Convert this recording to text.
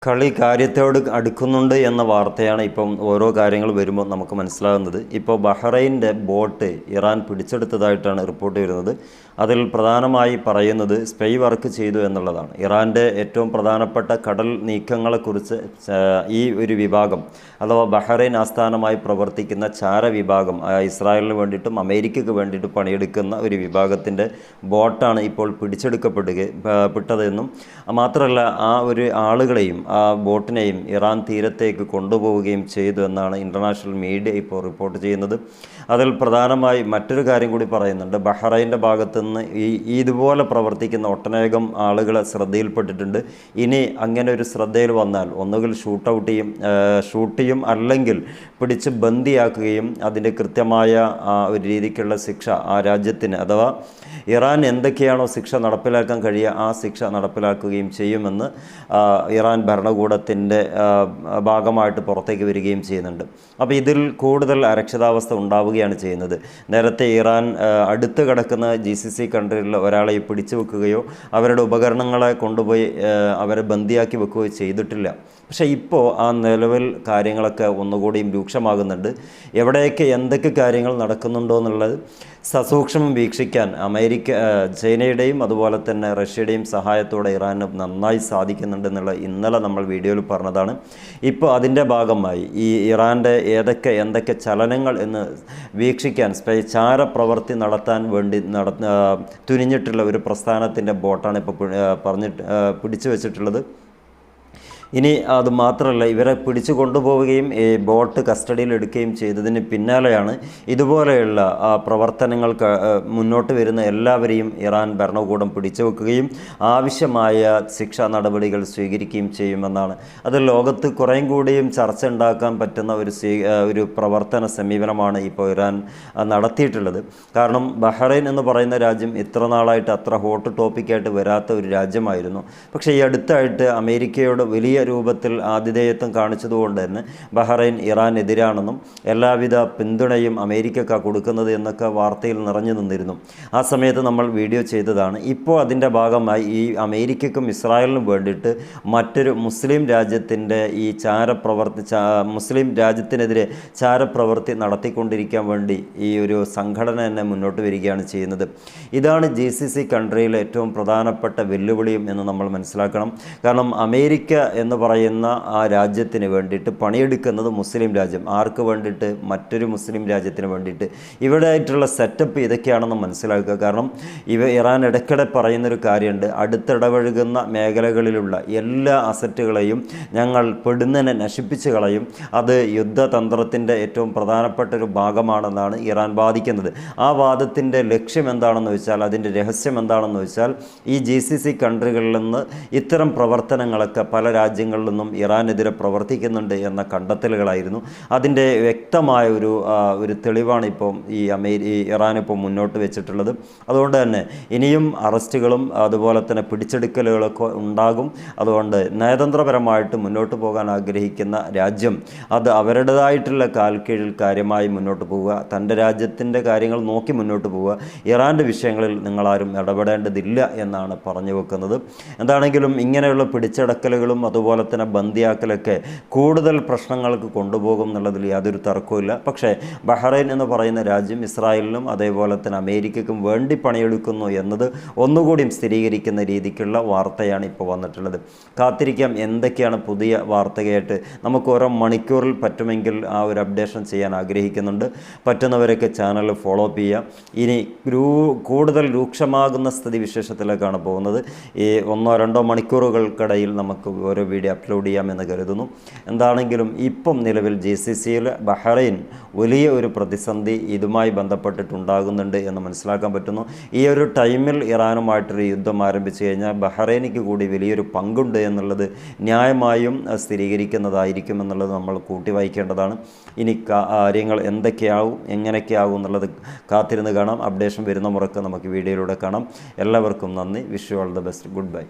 കളി കാര്യത്തോട് അടുക്കുന്നുണ്ട് എന്ന വാർത്തയാണ് ഇപ്പം ഓരോ കാര്യങ്ങൾ വരുമ്പോൾ നമുക്ക് മനസ്സിലാകുന്നത്. ഇപ്പോൾ ബഹ്റൈൻ്റെ ബോട്ട് ഇറാൻ പിടിച്ചെടുത്തതായിട്ടാണ് റിപ്പോർട്ട് വരുന്നത്. അതിൽ പ്രധാനമായി പറയുന്നത് സ്പൈ വർക്ക് ചെയ്തു എന്നുള്ളതാണ്. ഇറാൻ്റെ ഏറ്റവും പ്രധാനപ്പെട്ട കടൽ നീക്കങ്ങളെക്കുറിച്ച് ഈ ഒരു വിഭാഗം അഥവാ ബഹ്റൈൻ ആസ്ഥാനമായി പ്രവർത്തിക്കുന്ന ചാര വിഭാഗം, ഇസ്രായേലിന് വേണ്ടിയിട്ടും അമേരിക്കയ്ക്ക് വേണ്ടിയിട്ടും പണിയെടുക്കുന്ന ഒരു വിഭാഗത്തിൻ്റെ ബോട്ടാണ് ഇപ്പോൾ പിടിച്ചെടുക്കപ്പെട്ടതെന്നും മാത്രമല്ല ആ ഒരു ആളുകളെയും ആ ബോട്ടിനെയും ഇറാൻ തീരത്തേക്ക് കൊണ്ടുപോവുകയും ചെയ്തു എന്നാണ് ഇൻ്റർനാഷണൽ മീഡിയ ഇപ്പോൾ റിപ്പോർട്ട് ചെയ്യുന്നത്. അതിൽ പ്രധാനമായി മറ്റൊരു കാര്യം കൂടി പറയുന്നുണ്ട്. ബഹ്റൈൻ്റെ ഭാഗത്തുനിന്ന് ഇതുപോലെ പ്രവർത്തിക്കുന്ന ഒട്ടനേകം ആളുകളെ ശ്രദ്ധയിൽപ്പെട്ടിട്ടുണ്ട്. ഇനി അങ്ങനെ ഒരു ശ്രദ്ധയിൽ വന്നാൽ ഒന്നുകിൽ ഷൂട്ട് ചെയ്യും അല്ലെങ്കിൽ പിടിച്ച് ബന്ദിയാക്കുകയും അതിൻ്റെ കൃത്യമായ ഒരു രീതിക്കുള്ള ശിക്ഷ ആ രാജ്യത്തിന് അഥവാ ഇറാൻ എന്തൊക്കെയാണോ ശിക്ഷ നടപ്പിലാക്കാൻ കഴിയുക ആ ശിക്ഷ നടപ്പിലാക്കുകയും ചെയ്യുമെന്ന് ഇറാൻ ഭരണകൂടത്തിൻ്റെ ഭാഗമായിട്ട് പുറത്തേക്ക് വരികയും ചെയ്യുന്നുണ്ട്. അപ്പോൾ ഇതിൽ കൂടുതൽ അരക്ഷിതാവസ്ഥ ഉണ്ടാവുകയാണ് ചെയ്യുന്നത്. നേരത്തെ ഇറാൻ അടുത്ത് കിടക്കുന്ന GCC കൺട്രിയിൽ ഒരാളെ പിടിച്ചു വെക്കുകയോ അവരുടെ ഉപകരണങ്ങളെ കൊണ്ടുപോയി അവരെ ബന്ദിയാക്കി വെക്കുകയോ ചെയ്തിട്ടില്ല. പക്ഷേ ഇപ്പോൾ ആ നിലവിൽ കാര്യങ്ങളൊക്കെ ഒന്നുകൂടിയും രൂക്ഷമാകുന്നുണ്ട്. എവിടെയൊക്കെ എന്തൊക്കെ കാര്യങ്ങൾ നടക്കുന്നുണ്ടോ എന്നുള്ളത് സസൂക്ഷ്മം വീക്ഷിക്കാൻ ചൈനയുടെയും അതുപോലെ തന്നെ റഷ്യയുടെയും സഹായത്തോടെ ഇറാന് നന്നായി സാധിക്കുന്നുണ്ടെന്നുള്ള ഇന്നലെ നമ്മൾ വീഡിയോയിൽ പറഞ്ഞതാണ്. ഇപ്പോൾ അതിൻ്റെ ഭാഗമായി ഈ ഇറാൻ്റെ എന്തൊക്കെ ചലനങ്ങൾ എന്ന് വീക്ഷിക്കാൻ ചാര പ്രവൃത്തി നടത്താൻ വേണ്ടി തുനിഞ്ഞിട്ടുള്ള ഒരു പ്രസ്ഥാനത്തിൻ്റെ ബോട്ടാണ് ഇപ്പോൾ പിടിച്ചു വച്ചിട്ടുള്ളത്. ഇനി അത് മാത്രമല്ല, ഇവരെ പിടിച്ചു കൊണ്ടുപോവുകയും ഈ ബോട്ട് കസ്റ്റഡിയിൽ എടുക്കുകയും ചെയ്തതിന് പിന്നാലെയാണ് ഇതുപോലെയുള്ള പ്രവർത്തനങ്ങൾക്ക് മുന്നോട്ട് വരുന്ന എല്ലാവരെയും ഇറാൻ ഭരണകൂടം പിടിച്ചു വെക്കുകയും ആവശ്യമായ ശിക്ഷാ നടപടികൾ സ്വീകരിക്കുകയും ചെയ്യുമെന്നാണ്. അത് ലോകത്ത് കുറേയും കൂടിയും ചർച്ച ഉണ്ടാക്കാൻ പറ്റുന്ന ഒരു പ്രവർത്തന സമീപനമാണ് ഇപ്പോൾ ഇറാൻ നടത്തിയിട്ടുള്ളത്. കാരണം ബഹ്റൈൻ എന്ന് പറയുന്ന രാജ്യം ഇത്ര നാളായിട്ട് അത്ര ഹോട്ട് ടോപ്പിക്കായിട്ട് വരാത്ത ഒരു രാജ്യമായിരുന്നു. പക്ഷേ ഈ അടുത്തായിട്ട് അമേരിക്കയോട് വലിയ രൂപത്തിൽ ആതിഥേയത്വം കാണിച്ചതുകൊണ്ട് തന്നെ ബഹ്റൈൻ ഇറാനെതിരാണെന്നും എല്ലാവിധ പിന്തുണയും അമേരിക്കക്കാണ് കൊടുക്കുന്നത് എന്നൊക്കെ വാർത്തയിൽ നിറഞ്ഞു നിന്നിരുന്നു. ആ സമയത്ത് നമ്മൾ വീഡിയോ ചെയ്തതാണ്. ഇപ്പോൾ അതിൻ്റെ ഭാഗമായി ഈ അമേരിക്കയ്ക്കും ഇസ്രായേലിനും വേണ്ടിയിട്ട് മറ്റൊരു മുസ്ലിം രാജ്യത്തിൻ്റെ ഈ മുസ്ലിം രാജ്യത്തിനെതിരെ ചാരപ്രവൃത്തി നടത്തിക്കൊണ്ടിരിക്കാൻ വേണ്ടി ഈ ഒരു സംഘടന തന്നെ മുന്നോട്ട് വരികയാണ് ചെയ്യുന്നത്. ഇതാണ് GCC കൺട്രിയിലെ ഏറ്റവും പ്രധാനപ്പെട്ട വെല്ലുവിളിയും എന്ന് നമ്മൾ മനസ്സിലാക്കണം. കാരണം അമേരിക്ക എന്ന് പറയുന്ന ആ രാജ്യത്തിന് വേണ്ടിയിട്ട് പണിയെടുക്കുന്നത് മുസ്ലിം രാജ്യം. ആർക്ക് വേണ്ടിയിട്ട്? മറ്റൊരു മുസ്ലിം രാജ്യത്തിന് വേണ്ടിയിട്ട്. ഇവിടെ ആയിട്ടുള്ള സെറ്റപ്പ് ഇതൊക്കെയാണെന്ന് മനസ്സിലാക്കുക. കാരണം ഇറാൻ ഇടയ്ക്കിടെ പറയുന്നൊരു കാര്യമുണ്ട്, അടുത്തിടപഴകുന്ന മേഖലകളിലുള്ള എല്ലാ അസറ്റുകളെയും ഞങ്ങൾ പെടുന്നതിനെ നശിപ്പിച്ച് കളയും. അത് യുദ്ധതന്ത്രത്തിൻ്റെ ഏറ്റവും പ്രധാനപ്പെട്ട ഒരു ഭാഗമാണെന്നാണ് ഇറാൻ വാദിക്കുന്നത്. ആ വാദത്തിൻ്റെ ലക്ഷ്യം എന്താണെന്ന് വെച്ചാൽ, അതിൻ്റെ രഹസ്യം എന്താണെന്ന് വെച്ചാൽ, ഈ GCC കൺട്രികളിൽ നിന്ന് ഇത്തരം പ്രവർത്തനങ്ങളൊക്കെ പല രാജ്യങ്ങളിൽ നിന്നും ഇറാനെതിരെ പ്രവർത്തിക്കുന്നുണ്ട് എന്ന കണ്ടെത്തലുകളായിരുന്നു. അതിൻ്റെ വ്യക്തമായ ഒരു തെളിവാണ് ഇപ്പം ഈ ഇറാൻ ഇപ്പോൾ മുന്നോട്ട് വെച്ചിട്ടുള്ളത്. അതുകൊണ്ട് തന്നെ ഇനിയും അറസ്റ്റുകളും അതുപോലെ തന്നെ പിടിച്ചെടുക്കലുകളൊക്കെ ഉണ്ടാകും. അതുകൊണ്ട് നയതന്ത്രപരമായിട്ട് മുന്നോട്ട് പോകാൻ ആഗ്രഹിക്കുന്ന രാജ്യം അത് അവരുടേതായിട്ടുള്ള കാൽക്കീഴിൽ കാര്യമായി മുന്നോട്ട് പോവുക, തൻ്റെ രാജ്യത്തിൻ്റെ കാര്യങ്ങൾ നോക്കി മുന്നോട്ട് പോവുക. ഇറാൻ്റെ വിഷയങ്ങളിൽ നിങ്ങളാരും ഇടപെടേണ്ടതില്ല എന്നാണ് പറഞ്ഞു വെക്കുന്നത്. എന്താണെങ്കിലും ഇങ്ങനെയുള്ള പിടിച്ചടക്കലുകളും അതുപോലെ തന്നെ ബന്ദിയാക്കലൊക്കെ കൂടുതൽ പ്രശ്നങ്ങൾക്ക് കൊണ്ടുപോകും എന്നുള്ളതിൽ യാതൊരു തർക്കവുമില്ല. പക്ഷേ ബഹ്റൈൻ എന്ന് പറയുന്ന രാജ്യം ഇസ്രായേലിനും അതേപോലെ തന്നെ അമേരിക്കയ്ക്കും വേണ്ടി പണിയെടുക്കുന്നു എന്നത് ഒന്നുകൂടിയും സ്ഥിരീകരിക്കുന്ന രീതിക്കുള്ള വാർത്തയാണ് ഇപ്പോൾ വന്നിട്ടുള്ളത്. കാത്തിരിക്കാം എന്തൊക്കെയാണ് പുതിയ വാർത്തയായിട്ട്. നമുക്ക് ഓരോ മണിക്കൂറിൽ പറ്റുമെങ്കിൽ ആ ഒരു അപ്ഡേഷൻ ചെയ്യാൻ ആഗ്രഹിക്കുന്നുണ്ട്. പറ്റുന്നവരൊക്കെ ചാനൽ ഫോളോ അപ്പ് ചെയ്യുക. ഇനി കൂടുതൽ രൂക്ഷമാകുന്ന സ്ഥിതി വിശേഷത്തിലേക്കാണ് പോകുന്നത്. ഈ 1-2 മണിക്കൂറുകൾക്കിടയിൽ നമുക്ക് ഓരോ വീഡിയോ അപ്ലോഡ് ചെയ്യാമെന്ന് കരുതുന്നു. എന്താണെങ്കിലും ഇപ്പം നിലവിൽ GCCയിൽ ബഹ്റൈൻ വലിയ ഒരു പ്രതിസന്ധി ഇതുമായി ബന്ധപ്പെട്ടിട്ടുണ്ടാകുന്നുണ്ട് എന്ന് മനസ്സിലാക്കാൻ പറ്റുന്നു. ഈ ഒരു ടൈമിൽ ഇറാനുമായിട്ടൊരു യുദ്ധം ആരംഭിച്ചു കഴിഞ്ഞാൽ ബഹ്റൈനിക്ക് കൂടി വലിയൊരു പങ്കുണ്ട് എന്നുള്ളത് ന്യായമായും സ്ഥിരീകരിക്കുന്നതായിരിക്കും എന്നുള്ളത് നമ്മൾ കൂട്ടി വായിക്കേണ്ടതാണ്. ഇനി കാര്യങ്ങൾ എങ്ങനെയൊക്കെയാവും എന്നുള്ളത് കാത്തിരുന്ന് കാണാം. അപ്ഡേഷൻ വരുന്ന മുറക്ക് നമുക്ക് വീഡിയോയിലൂടെ കാണാം. എല്ലാവർക്കും നന്ദി. Wish you all the best. Good bye.